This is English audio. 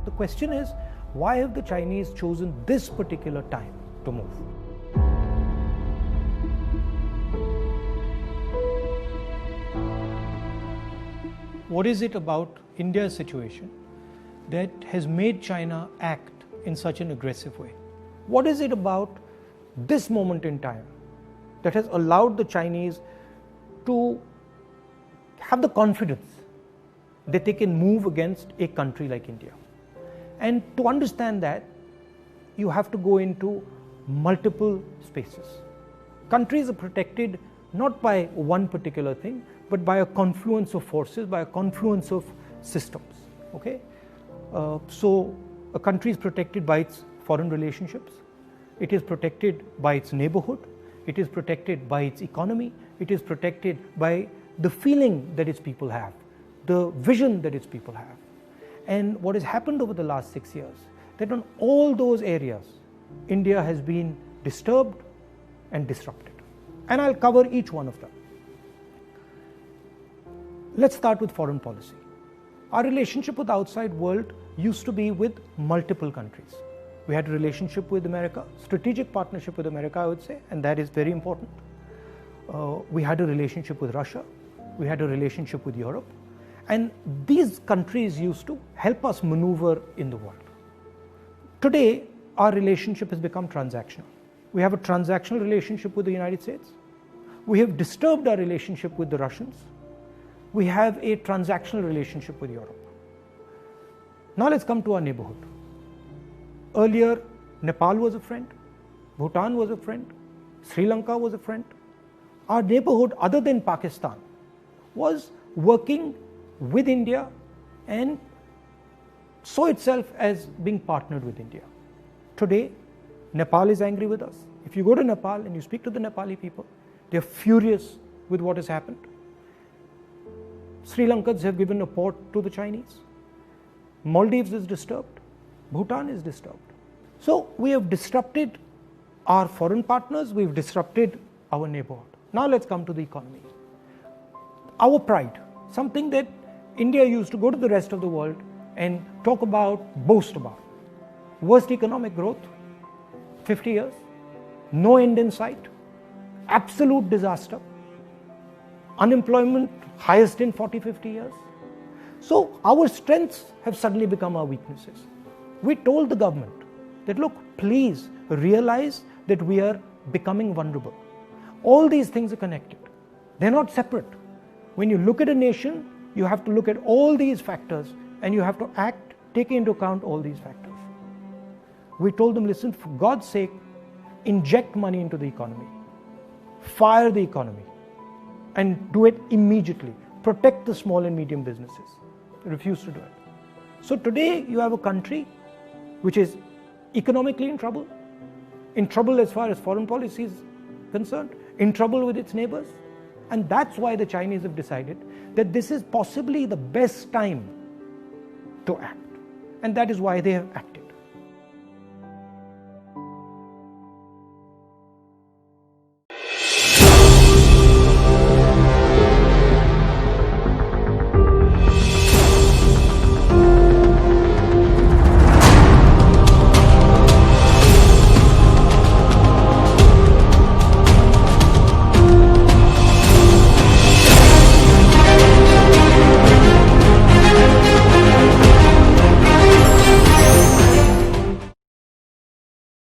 The question is, why have the Chinese chosen this particular time to move? What is it about India's situation that has made China act in such an aggressive way? What is it about this moment in time that has allowed the Chinese to have the confidence that they can move against a country like India? And to understand that, you have to go into multiple spaces. Countries are protected not by one particular thing, but by a confluence of forces, by a confluence of systems. Okay, so a country is protected by its foreign relationships, it is protected by its neighborhood, it is protected by its economy, it is protected by the feeling that its people have, the vision that its people have. And what has happened over the last 6 years, that on all those areas, India has been disturbed and disrupted. And I'll cover each one of them. Let's start with foreign policy. Our relationship with the outside world used to be with multiple countries. We had a relationship with America, strategic partnership with America, I would say, and that is very important. We had a relationship with Russia, we had a relationship with Europe, and these countries used to help us maneuver in the world. Today, our relationship has become transactional. We have a transactional relationship with the United States. We have disturbed our relationship with the Russians. We have a transactional relationship with Europe. Now let's come to our neighborhood. Earlier, Nepal was a friend, Bhutan was a friend, Sri Lanka was a friend. Our neighborhood, other than Pakistan, was working with India and saw itself as being partnered with India. Today, Nepal is angry with us. If you go to Nepal and you speak to the Nepali people, they're furious with what has happened. Sri Lankans have given a port to the Chinese. Maldives is disturbed. Bhutan is disturbed. So we have disrupted our foreign partners, we've disrupted our neighborhood. Now let's come to the economy. Our pride, something that India used to go to the rest of the world and talk about, boast about. Worst economic growth, 50 years, no end in sight, absolute disaster, unemployment highest in 40-50 years. So our strengths have suddenly become our weaknesses. We told the government that, look, please realize that we are becoming vulnerable. All these things are connected. They're not separate. When you look at a nation, you have to look at all these factors and you have to act, taking into account all these factors. We told them, listen, for God's sake, inject money into the economy. Fire the economy and do it immediately. Protect the small and medium businesses. They refused to do it. So today you have a country which is economically in trouble as far as foreign policy is concerned, in trouble with its neighbors. And that's why the Chinese have decided that this is possibly the best time to act. And that is why they have acted.